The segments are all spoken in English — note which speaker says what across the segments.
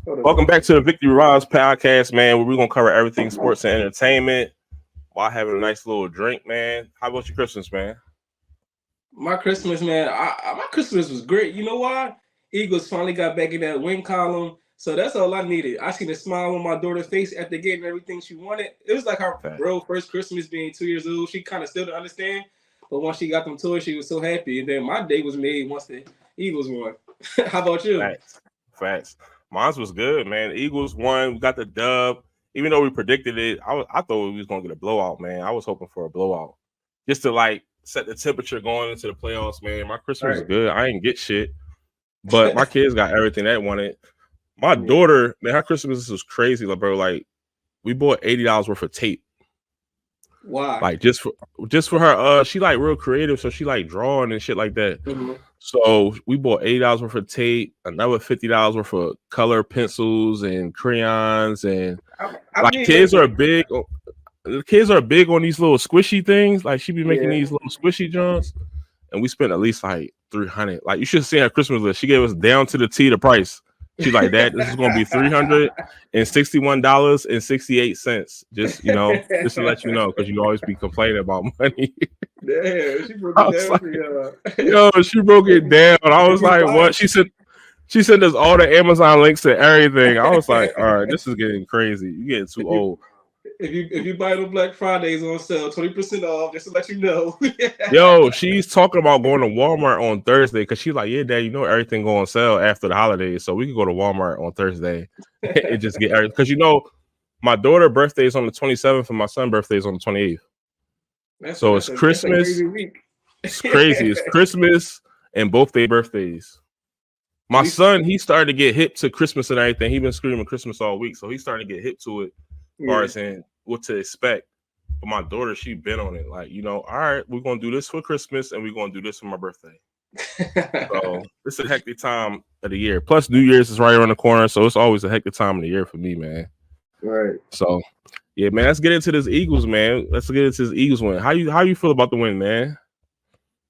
Speaker 1: Welcome back to the Victory Rise podcast, man, where we're going to cover everything sports and entertainment while having a nice little drink, man. How about your Christmas, man?
Speaker 2: My Christmas, man. My Christmas was great. You know why? Eagles finally got back in that win column. So that's all I needed. I seen a smile on my daughter's face after getting everything she wanted. It was like her
Speaker 1: Fact.
Speaker 2: real first Christmas being 2 years old. She kind of still didn't understand. But once she got them toys, she was so happy. And then my day was made once the Eagles won. How about you?
Speaker 1: Facts. Facts. Mine was good, man. The Eagles won. We got the dub. Even though we predicted it, I thought we was going to get a blowout, man. I was hoping for a blowout. Just to, like, set the temperature going into the playoffs, man. My Christmas was good. I didn't get shit. But my kids got everything they wanted. My daughter, man, her Christmas was crazy, bro. Like, we bought $80 worth of tape.
Speaker 2: Why?
Speaker 1: Like, just for her. She like real creative, so she like drawing and shit like that.
Speaker 2: Mm-hmm.
Speaker 1: So we bought $80 worth of tape, another $50 worth of color pencils and crayons, and kids are big. The kids are big on these little squishy things. Like, she be making these little squishy joints, and we spent at least like $300. Like, you should see her Christmas list. She gave us down to the T the price. She's like, "Dad, this is going to be $361.68. Just just to let you know, because you always be complaining about money."
Speaker 2: Damn, she broke it down for y'all.
Speaker 1: Yo, she broke it down. I was like, "What?" She sent us all the Amazon links and everything. I was like, "All right, this is getting crazy. You getting too old."
Speaker 2: If you buy the Black Fridays on sale, 20% off, just to let you know.
Speaker 1: Yo, she's talking about going to Walmart on Thursday because she's like, "Yeah, Dad, you know everything go on sale after the holidays, so we can go to Walmart on Thursday and just get everything." Because my daughter's birthday is on the 27th and my son's birthday is on the 28th. So it's Christmas. It's crazy. It's Christmas and both their birthdays. My son, he started to get hip to Christmas and everything. He's been screaming Christmas all week, so he started to get hip to it. As far as in what to expect. But my daughter, she been on it. Like, all right, we're going to do this for Christmas and we're going to do this for my birthday. So it's a hectic time of the year. Plus, New Year's is right around the corner, so it's always a hectic time of the year for me, man.
Speaker 2: Right.
Speaker 1: So, yeah, man, let's get into this Eagles, man. Let's get into this Eagles win. How you feel about the win, man?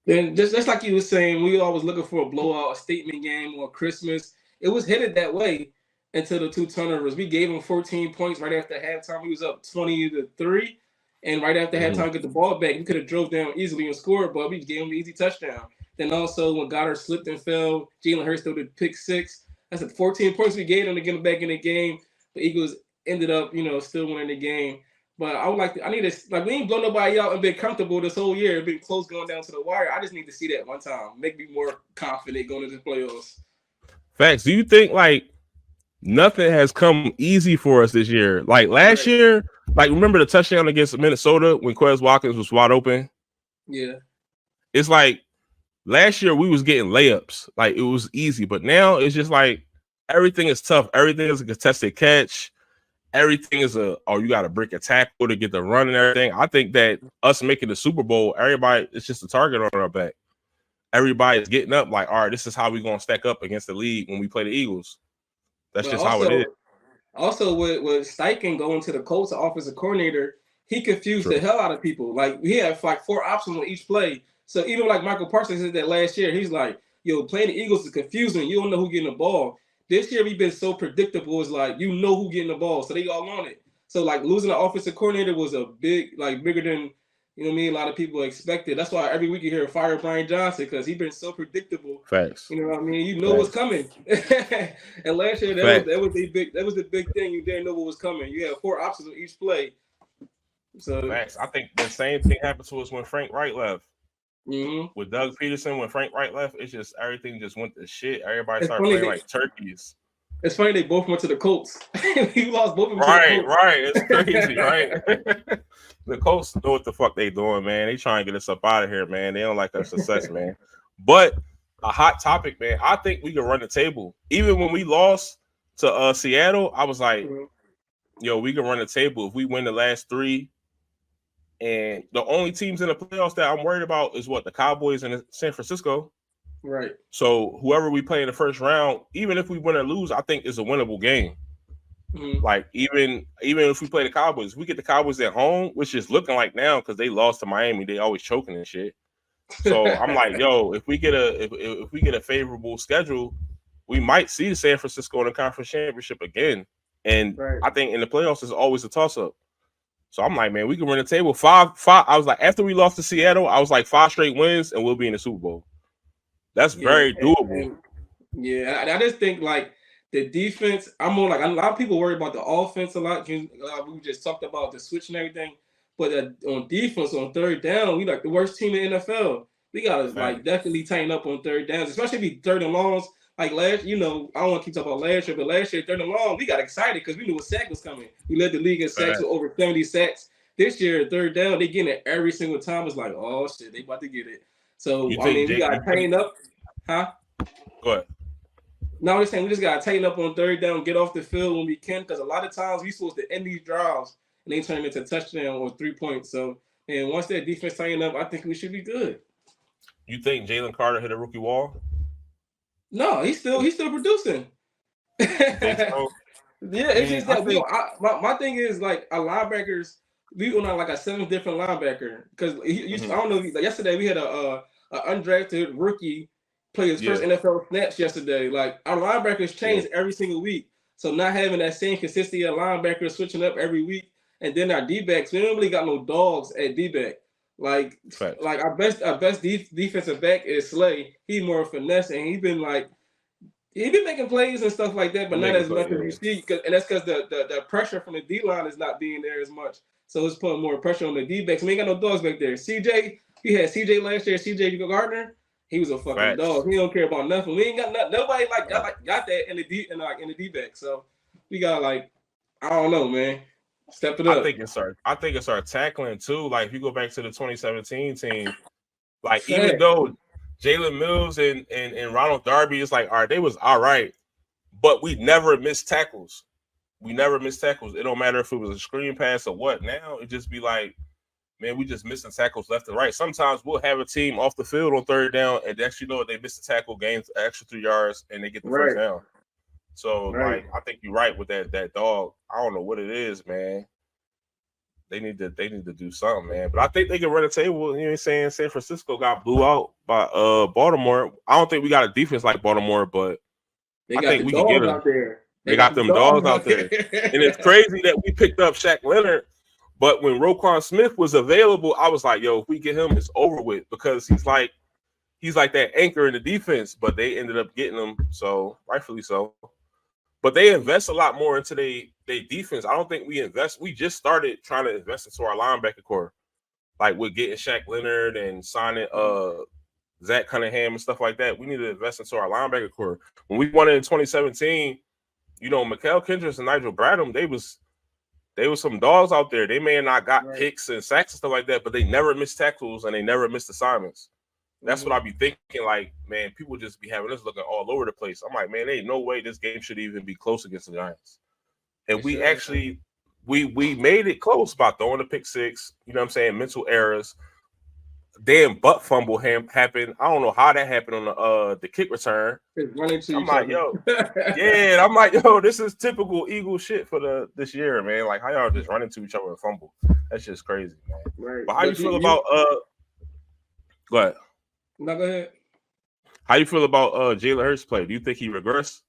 Speaker 2: Then just like you were saying, we always looking for a blowout, a statement game, or Christmas. It was headed that way until the two turnovers. We gave them 14 points right after halftime. We was up 20-3, and right after halftime, get the ball back. We could have drove down easily and scored, but we gave them the easy touchdown. Then also when Goddard slipped and fell, Jalen Hurts threw the pick six. That's the 14 points we gave them to get them back in the game. The Eagles ended up, still winning the game. But I would I need to, we ain't blow nobody out and been comfortable this whole year. Been close going down to the wire. I just need to see that one time. Make me more confident going into the playoffs.
Speaker 1: Facts. Do you think, nothing has come easy for us this year? Like, last year, remember the touchdown against Minnesota when Quez Watkins was wide open?
Speaker 2: Yeah.
Speaker 1: It's like, last year we was getting layups. Like, it was easy. But now it's just like, everything is tough. Everything is a contested catch. Everything is you got to break a tackle to get the run and everything. I think that us making the Super Bowl, everybody, it's just a target on our back. Everybody is getting up like, all right, this is how we're going to stack up against the league when we play the Eagles. That's just how it is.
Speaker 2: Also, with Steichen going to the Colts offensive coordinator, he confused the hell out of people. Like, he had 4 options on each play. So even like Michael Parsons said that last year, he's like, yo, playing the Eagles is confusing. You don't know who getting the ball. This year, we've been so predictable. It's like, you know who getting the ball. So they all on it. So, losing the offensive coordinator was a bigger than, a lot of people expected. That's why every week you hear fire Brian Johnson, because he's been so predictable.
Speaker 1: Facts.
Speaker 2: You know what I mean? You know what's coming. And last year, that was the big thing. You didn't know what was coming. You had 4 options on each play. So
Speaker 1: Facts. I think the same thing happened to us when Frank Wright left.
Speaker 2: Mm-hmm.
Speaker 1: With Doug Peterson, when Frank Wright left, it's just everything just went to shit. Everybody started playing like turkeys.
Speaker 2: It's funny they both went to the Colts. He lost both of them.
Speaker 1: Right. It's crazy, right? The Colts know what the fuck they doing, man. They trying to get us up out of here, man. They don't like our success, man. But a hot topic, man. I think we can run the table. Even when we lost to Seattle, I was like, yo, we can run the table if we win the last 3. And the only teams in the playoffs that I'm worried about is the Cowboys and San Francisco.
Speaker 2: Right.
Speaker 1: So whoever we play in the first round, even if we win or lose, I think is a winnable game. Mm-hmm. Like, even if we play the Cowboys, we get the Cowboys at home, which is looking like now because they lost to Miami, they always choking and shit. So I'm like, yo, if we get a favorable schedule, we might see San Francisco in the conference championship again. And I think in the playoffs, it's always a toss-up. So I'm like, man, we can run the table. Five. I was like, after we lost to Seattle, I was like 5 straight wins, and we'll be in the Super Bowl. That's very doable.
Speaker 2: I just think like the defense. I'm more like a lot of people worry about the offense a lot. We just talked about the switch and everything, but on defense, on third down, we like the worst team in the NFL. We gotta like definitely tighten up on third downs, especially if we third and longs. Like last, I don't want to keep talking about last year, but last year third and long, we got excited because we knew a sack was coming. We led the league in sacks with over 70 sacks. This year, third down, they getting it every single time. It's like, oh shit, they about to get it. So we gotta tighten up, huh?
Speaker 1: Go ahead.
Speaker 2: No, I'm just saying we just gotta tighten up on third down, get off the field when we can, because a lot of times we supposed to end these drives and they turn them into touchdown or 3 points. So, and once that defense tighten up, I think we should be good.
Speaker 1: You think Jalen Carter hit a rookie wall?
Speaker 2: No, he's still producing.
Speaker 1: You think so?
Speaker 2: Yeah, it's just that my thing is like our linebackers. We on like a 7 different linebacker because I don't know. Like yesterday we had a undrafted rookie play his first NFL snaps yesterday. Like our linebackers change every single week, so not having that same consistency of linebackers switching up every week, and then our D-backs, we don't really got no dogs at D-back. Like our best defensive back is Slay. He's more finesse, and he's been making plays and stuff like that, but not as much as you see. And that's because the pressure from the D line is not being there as much. So it's putting more pressure on the D backs. We ain't got no dogs back there. CJ, we had CJ last year. CJ Gardner, he was a fucking dog. He don't care about nothing. We ain't got nothing. Nobody got that in the D back. So we got I don't know, man. Step it up.
Speaker 1: I think it's our tackling too. Like if you go back to the 2017 team, like even though Jalen Mills and Ronald Darby is like, all right, they was all right, but we never missed tackles. We never missed tackles. It don't matter if it was a screen pass or what. Now it just be like, man, we just missing tackles left and right. Sometimes we'll have a team off the field on third down, and actually know they missed a tackle, gains extra 3 yards, and they get the first down. So I think you're right with that dog. I don't know what it is, man. They need to do something, man. But I think they can run a table. You know what I'm saying? San Francisco got blew out by Baltimore. I don't think we got a defense like Baltimore, but I think we can get them. They got them dogs out there. And it's crazy that we picked up Shaq Leonard, but when Roquan Smith was available, I was like, yo, if we get him, it's over with, because he's like that anchor in the defense, but they ended up getting him, so rightfully so. But they invest a lot more into their defense. I don't think we invest. We just started trying to invest into our linebacker core, like with getting Shaq Leonard and signing Zach Cunningham and stuff like that. We need to invest into our linebacker core. When we won it in 2017, Mikael Kendricks and Nigel Bradham, they was some dogs out there. They may have not got picks and sacks and stuff like that, but they never missed tackles and they never missed assignments. That's what I be thinking. Like, man, people just be having us looking all over the place. I'm like, man, there ain't no way this game should even be close against the Giants. And we actually we made it close by throwing the pick six. You know what I'm saying? Mental errors. Damn butt fumble happened. I don't know how that happened on the kick return. I'm like, yo, I'm like, yo, this is typical Eagle shit for this year, man. Like, how y'all just run into each other and fumble? That's just crazy, man. Right. But how you feel about Go ahead.
Speaker 2: No, go ahead.
Speaker 1: How you feel about Jalen Hurts' play? Do you think he regressed?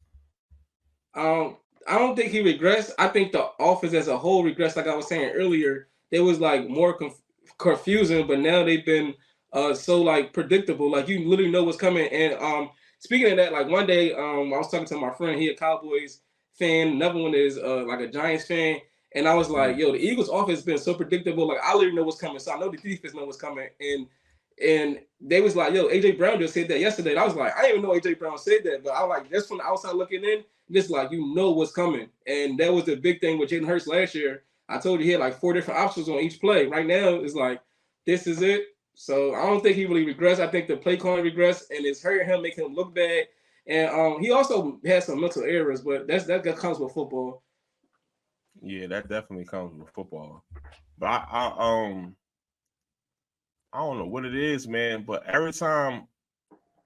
Speaker 1: I
Speaker 2: don't think he regressed. I think the offense as a whole regressed. Like I was saying earlier, it was like more confusing, but now they've been so predictable. Like you literally know what's coming. And speaking of that, like one day I was talking to my friend, he a Cowboys fan. Another one is like a Giants fan. And I was like, yo, the Eagles offense has been so predictable. Like I literally know what's coming. So I know the defense know what's coming. And they was like, yo, AJ Brown just said that yesterday. And I was like, I didn't even know AJ Brown said that, but I was like, just from the outside looking in, just like you know what's coming. And that was the big thing with Jalen Hurts last year. I told you he had like 4 different options on each play. Right now, it's like, this is it. So I don't think he really regressed. I think the play calling regressed, and it's hurting him, making him look bad. And he also has some mental errors, but that comes with football.
Speaker 1: Yeah, that definitely comes with football. But I don't know what it is, man. But every time,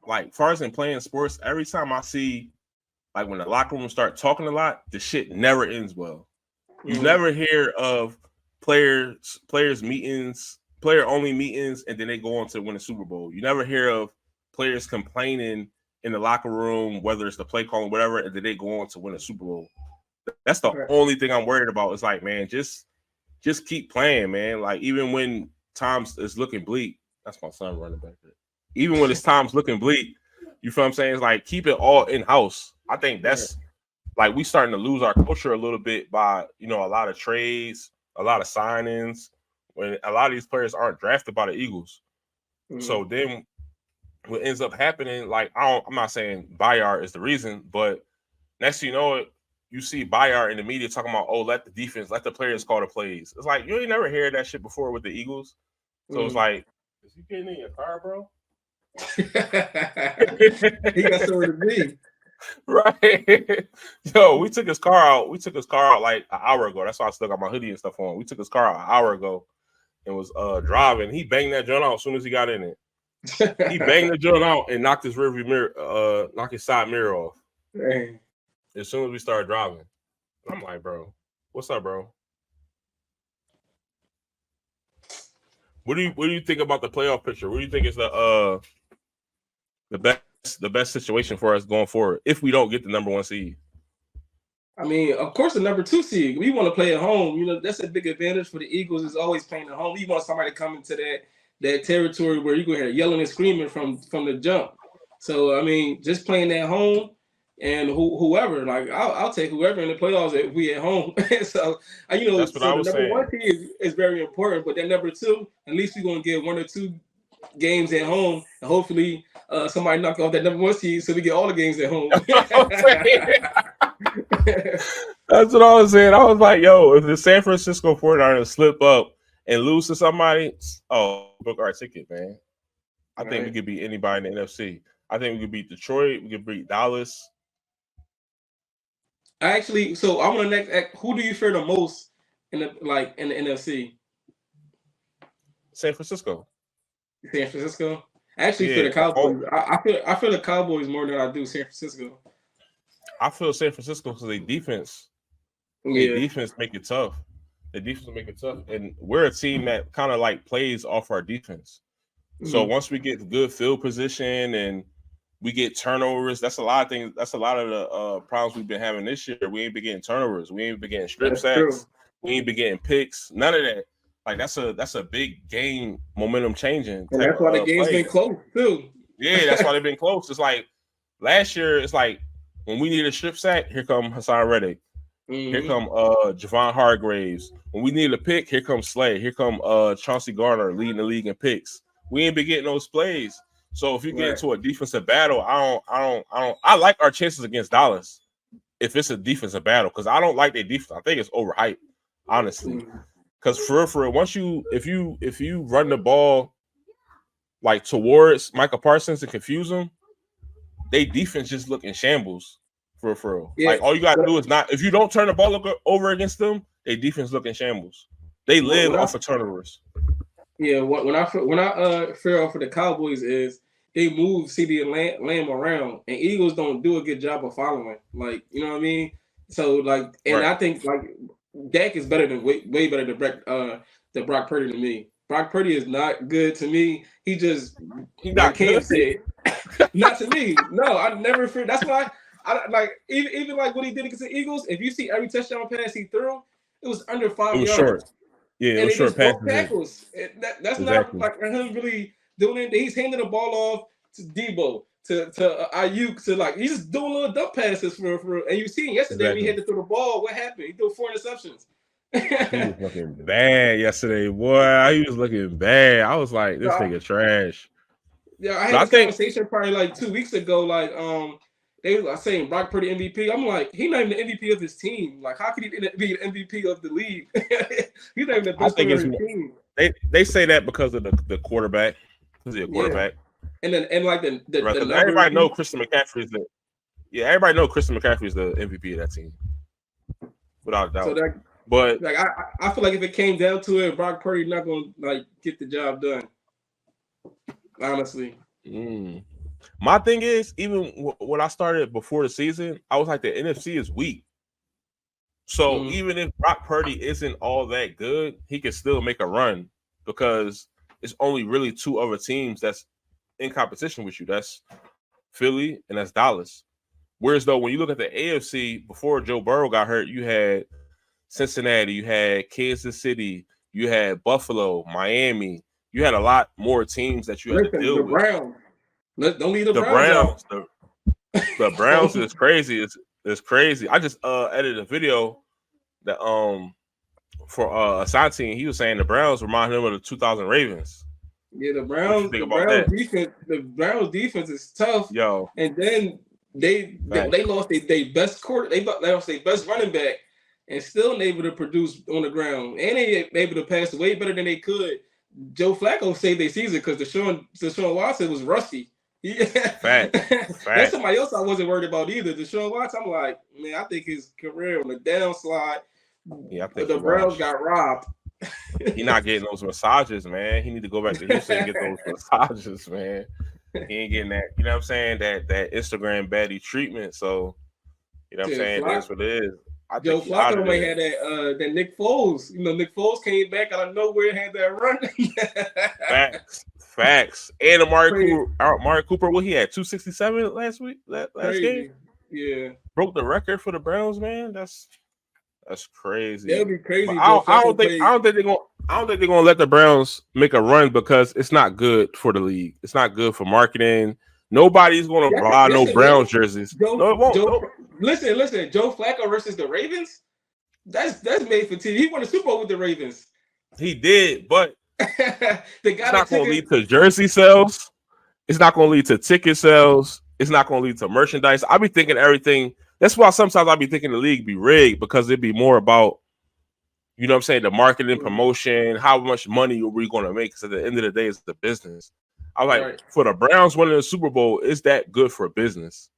Speaker 1: like, far as in playing sports, every time I see, like, when the locker room start talking a lot, the shit never ends well. You never hear of players meetings, player only meetings, and then they go on to win a Super Bowl. You never hear of players complaining in the locker room, whether it's the play calling, whatever, and then they go on to win a Super Bowl. That's the only thing I'm worried about. It's like, man, just keep playing, man. Like even when times is looking bleak, that's my son running back there. Even when it's times looking bleak, you feel what I'm saying? It's like keep it all in house. I think that's like we starting to lose our culture a little bit by a lot of trades, a lot of signings. When a lot of these players aren't drafted by the Eagles, so then what ends up happening? Like I'm not saying Bayard is the reason, but next thing you know it. You see Bayard in the media talking about, let the defense, let the players call the plays. It's like, you ain't never heard that shit before with the Eagles. So it's like, is you getting in your car, bro?
Speaker 2: He got somewhere to be.
Speaker 1: Right. Yo, we took his car out like an hour ago. That's why I still got my hoodie and stuff on. We took his car out an hour ago and was driving. He banged that joint out as soon as he got in it. He banged the joint out and knocked his rearview mirror, knocked his side mirror off.
Speaker 2: Dang.
Speaker 1: As soon as we started driving, I'm like, bro, what's up, bro? What do you think about the playoff picture? What do you think is the best situation for us going forward if we don't get the number 1 seed?
Speaker 2: I mean, of course, the number 2 seed. We want to play at home. That's a big advantage for the Eagles. Is always playing at home. You want somebody to come into that territory where you go hear yelling and screaming from the jump. So I mean, just playing at home. And whoever, like I'll take whoever in the playoffs if we at home. So
Speaker 1: that's what I was
Speaker 2: the number
Speaker 1: saying.
Speaker 2: 1 seed is very important, but that number 2, at least we're gonna get 1 or 2 games at home, and hopefully somebody knock off that number 1 seed so we get all the games at home.
Speaker 1: That's what I was saying. I was like, yo, if the San Francisco 49ers slip up and lose to somebody, book our ticket, man. I think we could beat anybody in the NFC. I think we could beat Detroit. We could beat Dallas.
Speaker 2: I want to who do you fear the most in the NFC?
Speaker 1: San Francisco.
Speaker 2: San Francisco. I actually fear the Cowboys. I feel the Cowboys more than I do San Francisco.
Speaker 1: I feel San Francisco because their defense. Their defense make it tough. The defense make it tough, and we're a team that kind of like plays off our defense. So once we get good field position and we get turnovers, that's a lot of things. That's a lot of the problems we've been having this year. We ain't been getting turnovers. We ain't been getting strip sacks. True. We ain't been getting picks. None of that. Like that's a big game momentum changing.
Speaker 2: And that's why the game's been close too.
Speaker 1: Yeah, that's why they've been close. It's like last year. It's like when we need a strip sack, here come Hassan Reddick. Here come Javon Hargraves. When we need a pick, here comes Slay. Here come Chauncey Gardner leading the league in picks. We ain't been getting those plays. So if you get into a defensive battle, I like our chances against Dallas if it's a defensive battle because I don't like their defense. I think it's overhyped, honestly. Because for real, once if you run the ball like towards Micah Parsons and confuse him, they defense just look in shambles. For real. Yeah. Like all you gotta do is not if you don't turn the ball over against them, they defense look in shambles. They live off of turnovers.
Speaker 2: Yeah, when I fear off of the Cowboys is they move CeeDee and Lamb around, and Eagles don't do a good job of following. Like you know what I mean? So like, and I think like Dak is better than way better than Brock Purdy to me. Brock Purdy is not good to me. He not Cam said, not to me. No, I never fear. That's why I like even like what he did against the Eagles. If you see every touchdown pass he threw, it was under 5 yards.
Speaker 1: Short. Yeah, it was short passes.
Speaker 2: Tackles. That's exactly. Not like him really doing it. He's handing the ball off to Debo, to Ayuk, to like he's just doing little dump passes for. And you seen yesterday when he had to throw the ball. What happened? He threw 4 interceptions.
Speaker 1: He was looking bad yesterday, boy. He was looking bad. I was like, this nigga trash.
Speaker 2: Yeah, I had this conversation probably like 2 weeks ago. Like, they were saying Brock Purdy MVP. I'm like, he's not even the MVP of his team. Like, how could he be the MVP of the league? He's not even the best player of his team.
Speaker 1: They say that because of the quarterback. Because he's a quarterback.
Speaker 2: And like the
Speaker 1: everybody know Christian McCaffrey is everybody know Christian McCaffrey is the MVP of that team. Without a doubt.
Speaker 2: So but like I feel like if it came down to it, Brock Purdy not gonna like get the job done. Honestly.
Speaker 1: My thing is, even when I started before the season, I was like, the NFC is weak. So even if Brock Purdy isn't all that good, he can still make a run because it's only really 2 other teams that's in competition with you. That's Philly, and that's Dallas. Whereas though, when you look at the AFC, before Joe Burrow got hurt, you had Cincinnati, you had Kansas City, you had Buffalo, Miami. You had a lot more teams that you had to
Speaker 2: Listen,
Speaker 1: deal
Speaker 2: the
Speaker 1: with.
Speaker 2: Browns. Don't leave the
Speaker 1: The
Speaker 2: Browns out.
Speaker 1: Browns, the Browns is crazy. It's crazy. I just edited a video that for Asante, he was saying the Browns remind him of the 2000 Ravens.
Speaker 2: Yeah, the
Speaker 1: What you
Speaker 2: Browns.
Speaker 1: think
Speaker 2: The
Speaker 1: about
Speaker 2: Browns
Speaker 1: that?
Speaker 2: defense. The Browns defense is tough.
Speaker 1: Yo,
Speaker 2: And then they lost their best quarter. They lost their best running back, and still able to produce on the ground. And they able to pass way better than they could. Joe Flacco saved their season because Deshaun Watson was rusty.
Speaker 1: fact,
Speaker 2: That's somebody else I wasn't worried about either. Deshaun Watson, I'm like, man, I think his career on the downslide.
Speaker 1: Yeah, I think
Speaker 2: the Browns got robbed.
Speaker 1: He not getting those massages, man. He need to go back to Houston and get those massages, man. He ain't getting that. You know what I'm saying? That Instagram baddie treatment. So, you know what I'm saying? That's what it is.
Speaker 2: Joe Flacco may have that Nick Foles. You know, Nick Foles came back out of nowhere and had that run.
Speaker 1: Facts. And Amari Cooper, what he had 267 last game.
Speaker 2: Yeah,
Speaker 1: broke the record for the Browns, man. That's crazy.
Speaker 2: That'd be crazy.
Speaker 1: I don't think they're gonna let the Browns make a run because it's not good for the league. It's not good for marketing. Nobody's gonna buy no Browns jerseys. No, it won't.
Speaker 2: Listen. Joe Flacco versus the Ravens. That's made for TV. He won the Super Bowl with the Ravens.
Speaker 1: He did, but it's not going to lead to jersey sales. It's not going to lead to ticket sales. It's not going to lead to merchandise. I be thinking everything. That's why sometimes I be thinking the league be rigged because it'd be more about, you know what I'm saying, the marketing, promotion, how much money are we going to make? Because at the end of the day, it's the business. I like for the Browns winning the Super Bowl, is that good for business?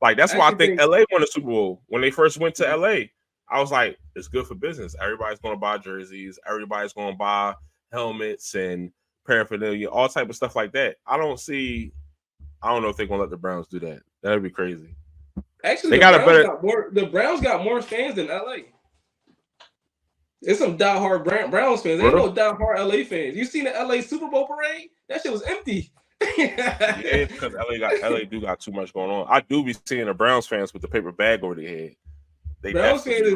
Speaker 1: Like, that's why I think LA won the Super Bowl. When they first went to LA, I was like, it's good for business. Everybody's going to buy jerseys. Everybody's going to buy helmets and paraphernalia, all type of stuff like that. I don't know if they're going to let the Browns do that. That'd be crazy.
Speaker 2: Actually, the Browns got more fans than LA. It's some diehard Browns fans. There ain't no diehard LA fans. You seen the LA Super Bowl parade? That shit was empty.
Speaker 1: Yeah, because LA do got too much going on. I do be seeing the Browns fans with the paper bag over their head.
Speaker 2: Browns fans is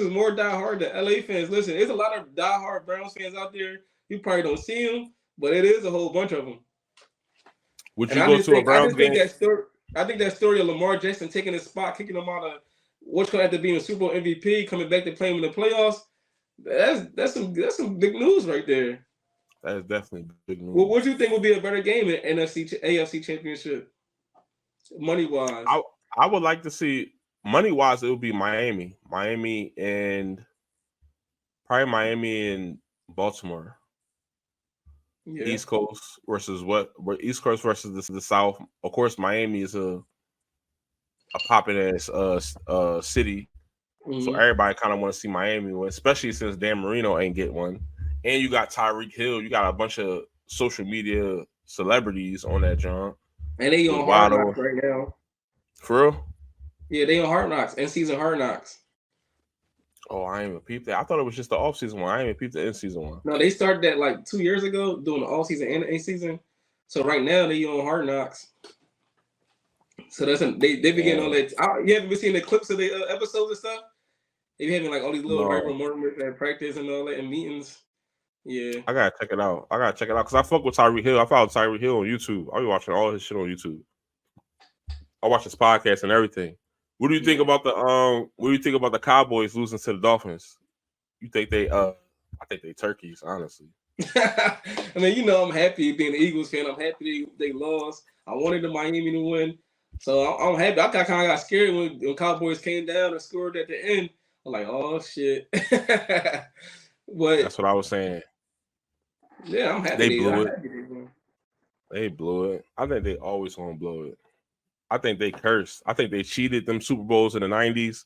Speaker 2: more diehard than LA fans. Listen, there's a lot of diehard Browns fans out there. You probably don't see them, but it is a whole bunch of them.
Speaker 1: Would you go to a Browns game?
Speaker 2: I think that story of Lamar Jackson taking his spot, kicking him out of what's going to have to be a Super Bowl MVP, coming back to play him in the playoffs. That's some big news right there.
Speaker 1: That is definitely big news.
Speaker 2: What do you think would be a better game in AFC Championship, money wise?
Speaker 1: I would like to see money wise. It would be Miami and Baltimore. Yeah. East Coast versus East Coast versus the South. Of course, Miami is a popping ass city, so everybody kind of want to see Miami win, especially since Dan Marino ain't get one. And you got Tyreek Hill. You got a bunch of social media celebrities on that joint.
Speaker 2: And they on Hard Knocks right now.
Speaker 1: For real?
Speaker 2: Yeah, they on Hard Knocks. In-season Hard Knocks.
Speaker 1: Oh, I ain't even peeped that. I thought it was just the off-season one. I ain't even peeped the in-season one.
Speaker 2: No, they started that like 2 years ago, doing the off-season and the in-season. So right now they on Hard Knocks. So they be getting all that. You haven't been seeing the clips of the episodes and stuff? They be having like all these little rival moments at practice and all that and meetings. Yeah,
Speaker 1: I gotta check it out. Because I fuck with Tyreek Hill. I follow Tyreek Hill on YouTube. I be watching all his shit on YouTube. I watch his podcast and everything. What do you think about the Cowboys losing to the Dolphins? You think they I think they turkeys, honestly.
Speaker 2: I mean, you know, I'm happy being an Eagles fan. I'm happy they lost. I wanted the Miami to win. So I'm happy. I kind of got scared when Cowboys came down and scored at the end. I'm like, oh shit. But
Speaker 1: that's what I was saying.
Speaker 2: Yeah, I'm happy.
Speaker 1: They blew it. I think they always gonna blow it. I think they cursed. I think they cheated them Super Bowls in the 90s.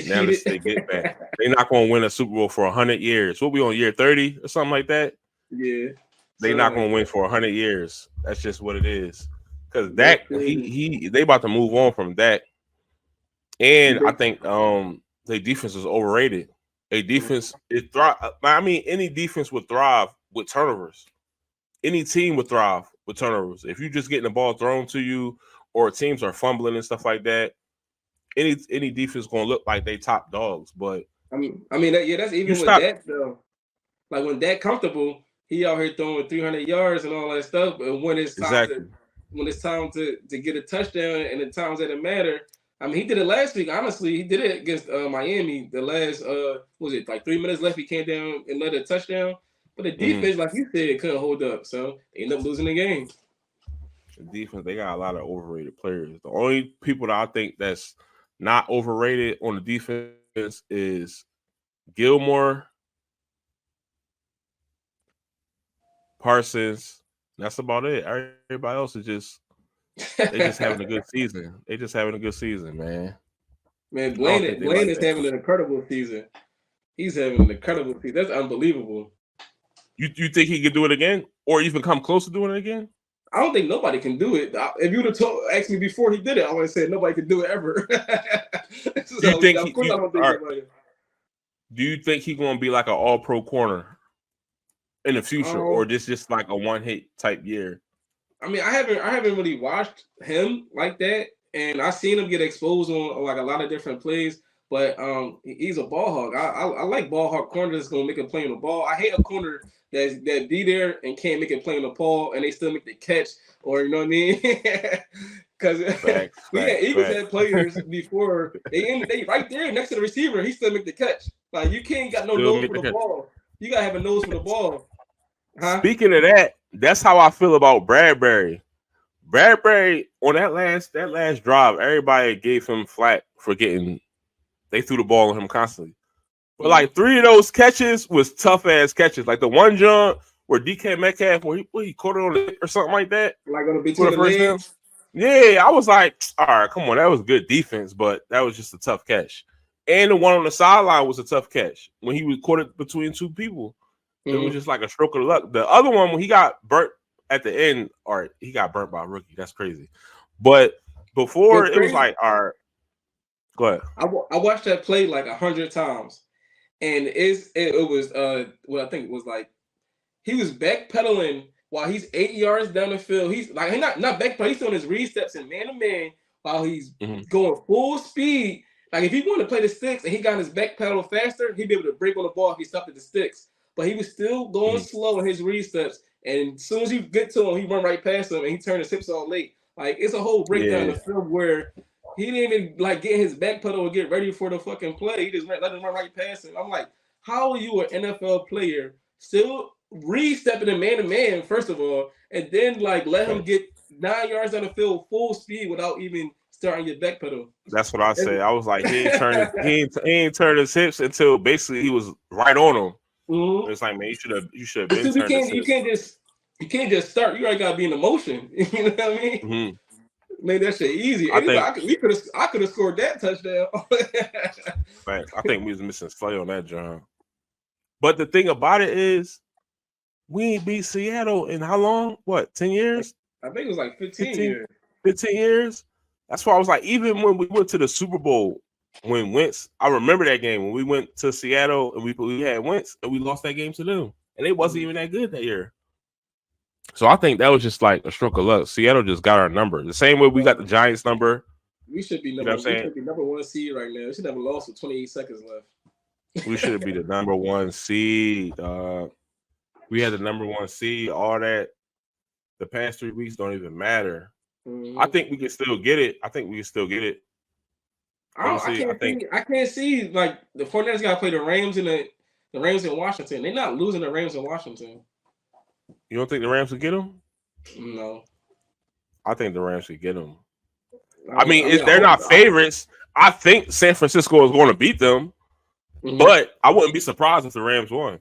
Speaker 1: Now they get back. They're not gonna win a Super Bowl for 100 years. We'll be on year 30 or something like that.
Speaker 2: Yeah.
Speaker 1: They're not gonna win for 100 years. That's just what it is. Because Dak, they about to move on from Dak. And I think their defense is overrated. A defense any defense would thrive with turnovers. Any team would thrive with turnovers. If you're just getting the ball thrown to you, or teams are fumbling and stuff like that, any defense gonna look like they top dogs. But
Speaker 2: that's
Speaker 1: you
Speaker 2: even with
Speaker 1: stop
Speaker 2: that though. Like when that comfortable, he out here throwing 300 yards and all that stuff. But
Speaker 1: exactly.
Speaker 2: when it's time to get a touchdown and the times that it matter. I mean, he did it last week. Honestly, he did it against Miami. The last was it like 3 minutes left? He came down and let a touchdown. But the defense, like you said, couldn't hold up. So they ended up losing the game.
Speaker 1: The defense, they got a lot of overrated players. The only people that I think that's not overrated on the defense is Gilmore, Parsons. That's about it. Everybody else is just having a good season. They just having a good season, man.
Speaker 2: Man, Blaine is having an incredible season. He's having an incredible season. That's unbelievable.
Speaker 1: You think he could do it again, or even come close to doing it again?
Speaker 2: I don't think nobody can do it. If you would have asked me before he did it, I would have said nobody could do it ever.
Speaker 1: Do you think do you think he's gonna be like an all-pro corner in the future, or just like a one-hit type year?
Speaker 2: I mean, I haven't really watched him like that, and I've seen him get exposed on like a lot of different plays. But he's a ball hog. I like ball hog corners that's gonna make a play on the ball. I hate a corner that be there and can't make a play on the ball and they still make the catch, or you know what I mean? Because Eagles had players before they right there next to the receiver. He still make the catch. Like you can't got no nose for the ball. You gotta have a nose for the ball. Huh?
Speaker 1: Speaking of that, that's how I feel about Bradbury. Bradbury on that last drive, everybody gave him flack for getting. They threw the ball on him constantly. But like 3 of those catches was tough ass catches. Like the one jump where DK Metcalf, where he caught it on the lip or something like that.
Speaker 2: Like on the first down.
Speaker 1: Yeah, I was like, all right, come on, that was good defense, but that was just a tough catch. And the one on the sideline was a tough catch when he was caught it between two people. It was just like a stroke of luck. The other one when he got burnt at the end, or he got burnt by a rookie. That's crazy. But before it was like, all right. Go ahead.
Speaker 2: I watched that play like 100 times, and it was what I think it was like he was backpedaling while he's 8 yards down the field. He's like not backpedaling. He's doing his read steps and man to man while he's going full speed. Like if he wanted to play the sticks and he got his back pedal faster, he'd be able to break on the ball if he stopped at the sticks. But he was still going slow in his read steps, and as soon as you get to him, he run right past him and he turned his hips all late. Like it's a whole breakdown in the film where he didn't even like get his back pedal or get ready for the fucking play. He just let him run right past him. I'm like, how are you an NFL player still re-stepping in man-to-man, first of all, and then like let him get 9 yards down the field full speed without even starting your back pedal?
Speaker 1: That's what I say. I was like, he ain't turned his hips until basically he was right on him. It's like, man, you should have been turned his hips.
Speaker 2: You can't just start. You already gotta be in the motion. You know what I mean? Made that shit easy. I could have scored that touchdown.
Speaker 1: Man, I think we was missing Slay on that John. But the thing about it is, we ain't beat Seattle in how long? What, 10 years?
Speaker 2: I think it was like 15 years.
Speaker 1: 15 years? That's why I was like, even when we went to the Super Bowl, when Wentz, I remember that game when we went to Seattle and we had Wentz and we lost that game to them. And they wasn't even that good that year. So I think that was just like a stroke of luck. Seattle just got our number. The same way we got the Giants number.
Speaker 2: We should be number 1 seed right now. We should have a loss with 28 seconds left.
Speaker 1: We should be the number 1 seed. We had the number 1 seed. All that. The past 3 weeks don't even matter. I think we can still get it.
Speaker 2: I can't see like the 49ers got to play the Rams and the Rams in Washington. They're not losing the Rams in Washington.
Speaker 1: You don't think the Rams could get them?
Speaker 2: No.
Speaker 1: I think the Rams could get them. If they're not favorites, I think San Francisco is going to beat them. But I wouldn't be surprised if the Rams won.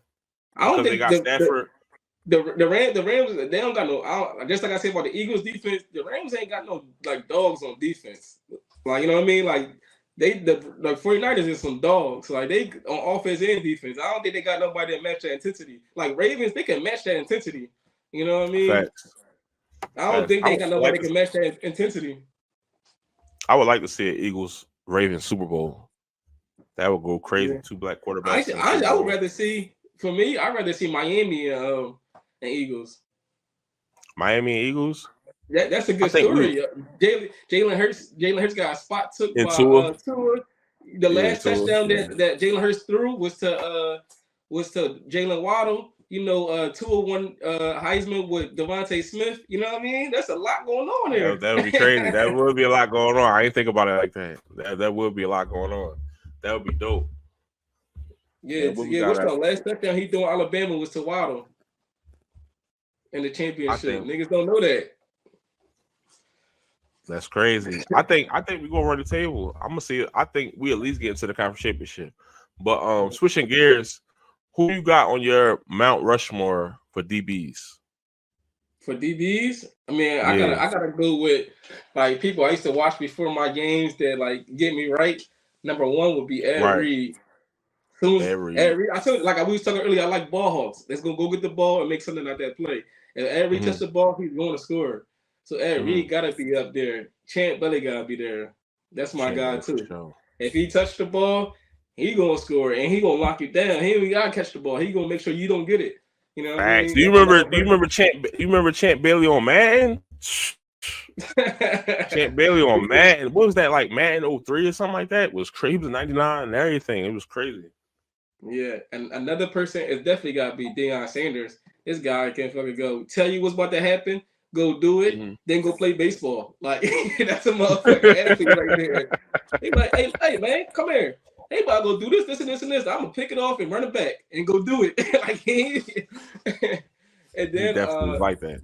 Speaker 2: I don't think
Speaker 1: they got Stafford.
Speaker 2: The Rams, they don't got no. Just like I said about the Eagles defense, the Rams ain't got no like dogs on defense. Like you know what I mean? Like the 49ers is some dogs. Like they on offense and defense. I don't think they got nobody that match that intensity. Like Ravens, they can match that intensity. You know what I mean?
Speaker 1: Facts.
Speaker 2: I don't think they got nobody that can match that intensity.
Speaker 1: I would like to see an Eagles-Ravens Super Bowl. That would go crazy. Yeah. 2 black quarterbacks.
Speaker 2: I would rather see. For me, I'd rather see Miami and Eagles.
Speaker 1: Miami and Eagles?
Speaker 2: That's a good story. Jalen Hurts got a spot took by
Speaker 1: Tua.
Speaker 2: Tua. The last touchdown
Speaker 1: Yeah.
Speaker 2: that Jalen Hurts threw was to Jalen Waddle. Tua won Heisman with Devontae Smith. You know what I mean? That's a lot going on there.
Speaker 1: That would be crazy. That would be a lot going on. I ain't think about it like that. That would be a lot going on. That would be dope.
Speaker 2: Yeah. What's the last touchdown he threw in Alabama was to Waddle in the championship. Niggas don't know that.
Speaker 1: That's crazy. I think we gonna run the table. I'm gonna see it. I think we at least get into the conference championship. But switching gears, who you got on your Mount Rushmore for DBs?
Speaker 2: For DBs, I mean, I gotta go with like people I used to watch before my games that like get me right. Number one would be Ed Reed. Ed Reed. I told you, like I was talking earlier, I like ball hawks. Let's go get the ball and make something like that play. If Ed Reed touches the ball, he's going to score. So Ed Reed gotta be up there. Champ Bailey gotta be there. That's my guy too. Sure. If he touched the ball, he gonna score and he gonna lock you down. He ain't gotta catch the ball. He gonna make sure you don't get it. You know what I mean? Do you
Speaker 1: remember Champ Bailey on Madden? Champ Bailey on Madden. What was that like? Madden 03 or something like that? It was crazy. He was 99 and everything. It was crazy.
Speaker 2: Yeah, and another person is definitely gotta be Deion Sanders. This guy can fucking go tell you what's about to happen. Go do it, then go play baseball. Like that's a motherfucking attitude right there. He like, hey man, come here. Hey, but I go do this, and this. I'm gonna pick it off and run it back and go do it. And then
Speaker 1: he definitely like that.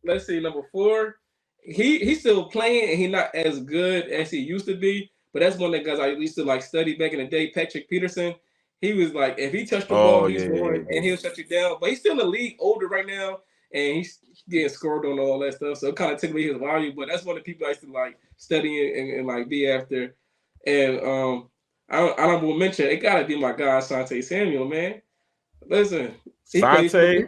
Speaker 2: Let's see, number 4. He's still playing and he's not as good as he used to be. But that's one of the guys I used to like study back in the day. Patrick Peterson. He was like, if he touched the ball, he's going and he'll shut you down. But he's still in the league, older right now, and he's getting scored on all that stuff. So it kind of took away his value. But that's one of the people I used to like study and like be after. And honorable mention, it gotta be my guy Asante Samuel, man. Listen, he played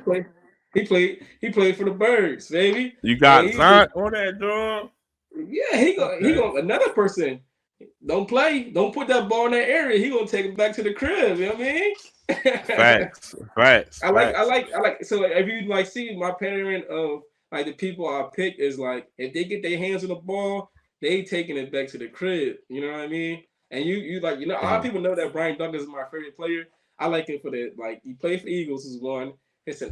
Speaker 2: for the Birds, baby.
Speaker 1: You got Zont on that drum.
Speaker 2: Yeah, he go another person. Don't put that ball in that area. He gonna take it back to the crib. You know what I mean?
Speaker 1: Facts.
Speaker 2: I like. So if you like see my pattern of like the people I pick is like if they get their hands on the ball, they taking it back to the crib. You know what I mean? And you like, a lot of people know that Brian Douglas is my favorite player. I like him for that. Like he played for Eagles is one. His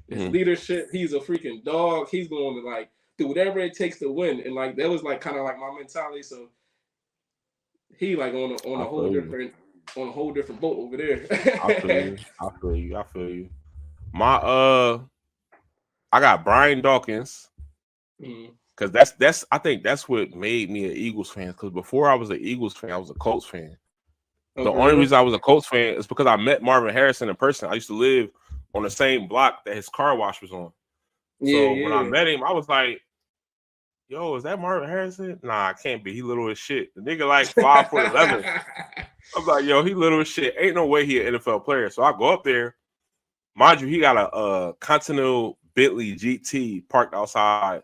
Speaker 2: leadership. He's a freaking dog. He's going to like do whatever it takes to win. And like that was like kind of like my mentality. So he like on a whole different boat over there.
Speaker 1: I feel you. I got Brian Dawkins. Because that's I think that's what made me an Eagles fan. Because before I was an Eagles fan, I was a Colts fan. The only reason I was a Colts fan is because I met Marvin Harrison in person. I used to live on the same block that his car wash was on. So when I met him, I was like, yo, is that Marvin Harrison? Nah, it can't be. He little as shit. The nigga like 5'11". I was like, yo, he little as shit. Ain't no way he an NFL player. So I go up there. Mind you, he got a Continental Bentley GT parked outside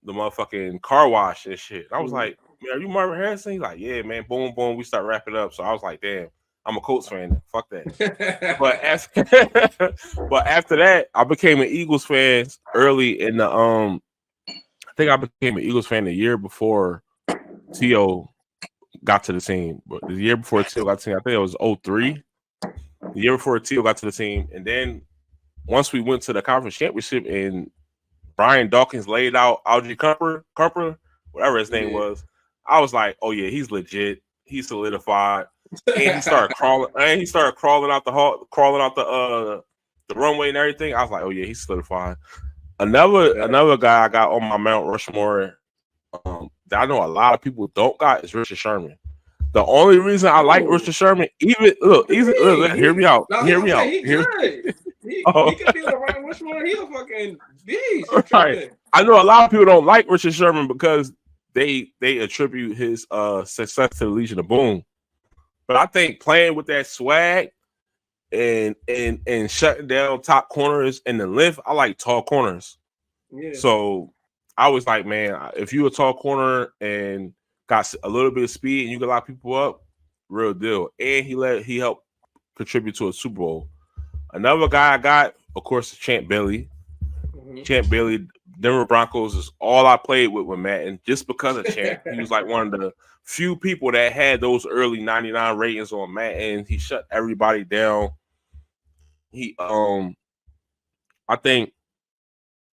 Speaker 1: the motherfucking car wash and shit. I was like, man, are you Marvin Harrison? He's like, yeah, man. Boom, boom. We start wrapping up. So I was like, damn, I'm a Colts fan. Fuck that. but after that, I became an Eagles fan early in the I think I became an Eagles fan the year before T.O. got to the team. But the year before T.O. got to the team, I think it was 03. The year before T.O. got to the team. And then once we went to the conference championship and Brian Dawkins laid out Algie Cooper, whatever his name was, I was like, oh, yeah, he's legit. He's solidified. And he started crawling. And he started crawling out the runway and everything. I was like, oh, yeah, he's solidified. Another guy I got on my Mount Rushmore that I know a lot of people don't got is Richard Sherman. The only reason I like Richard Sherman, hear me out.
Speaker 2: He can be on the Mount Rushmore. He a fucking beast.
Speaker 1: Right. I know a lot of people don't like Richard Sherman because they attribute his success to the Legion of Boom. But I think playing with that swag and shutting down top corners and the length, I like tall corners. Yeah. So I was like, man, if you a tall corner and got a little bit of speed and you can lock people up, real deal. And he helped contribute to a Super Bowl. Another guy I got, of course, is Champ Bailey. Champ Bailey Denver Broncos is all I played with Madden, just because of Champ. He was like one of the few people that had those early 99 ratings on Madden. He shut everybody down. He I think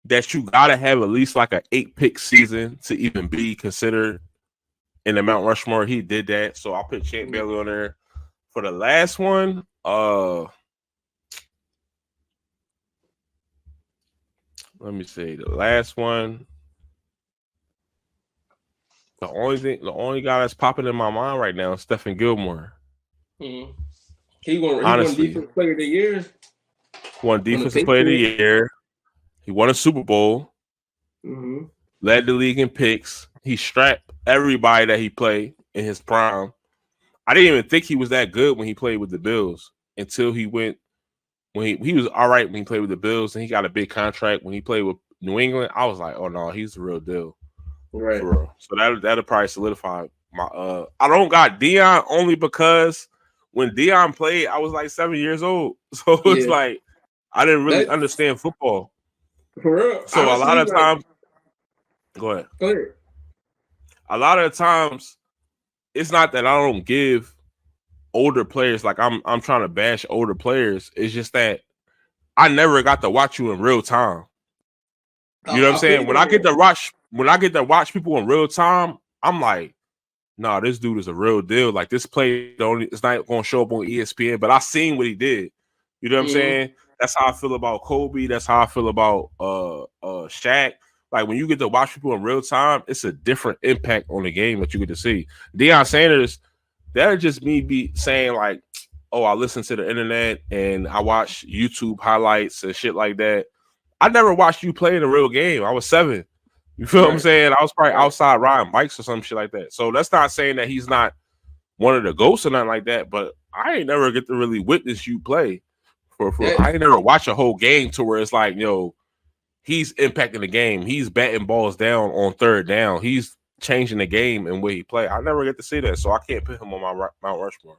Speaker 1: that you gotta have at least like an 8-pick season to even be considered in the Mount Rushmore. He did that, so I'll put Champ Bailey on there. For the last one, let me see. The last one, the only guy that's popping in my mind right now is Stephen Gilmore.
Speaker 2: Mm-hmm. He won
Speaker 1: Honestly,
Speaker 2: Defensive Player of the Year.
Speaker 1: Won Defensive Player of the Year. He won a Super Bowl.
Speaker 2: Mm-hmm.
Speaker 1: Led the league in picks. He strapped everybody that he played in his prime. I didn't even think he was that good when he played with the Bills until he went. When he was all right when he played with the Bills, and he got a big contract when he played with New England. I was like, oh no, he's the real deal.
Speaker 2: Right.
Speaker 1: For real. So that'll probably solidify my I don't got Deion only because when Deion played, I was like 7 years old. So it's like I didn't really understand football.
Speaker 2: For real.
Speaker 1: So honestly, a lot of times go ahead. A lot of times it's not that I don't give older players, like I'm trying to bash older players. It's just that I never got to watch you in real time. You know what I'm saying? When I get to watch people in real time, I'm like, nah, this dude is a real deal. Like this play it's not gonna show up on ESPN, but I seen what he did. You know what I'm saying? That's how I feel about Kobe. That's how I feel about Shaq. Like when you get to watch people in real time, it's a different impact on the game that you get to see. Deion Sanders, that'll just me be saying like, oh, I listen to the internet and I watch YouTube highlights and shit like that. I never watched you play in a real game. I was 7. You feel what I'm saying? I was probably outside riding bikes or some shit like that. So that's not saying that he's not one of the ghosts or nothing like that, but I ain't never get to really witness you play. I ain't never watch a whole game to where it's like, yo, he's impacting the game. He's batting balls down on third down. He's changing the game and where he play. I never get to see that, so I can't put him on my Mount Rushmore.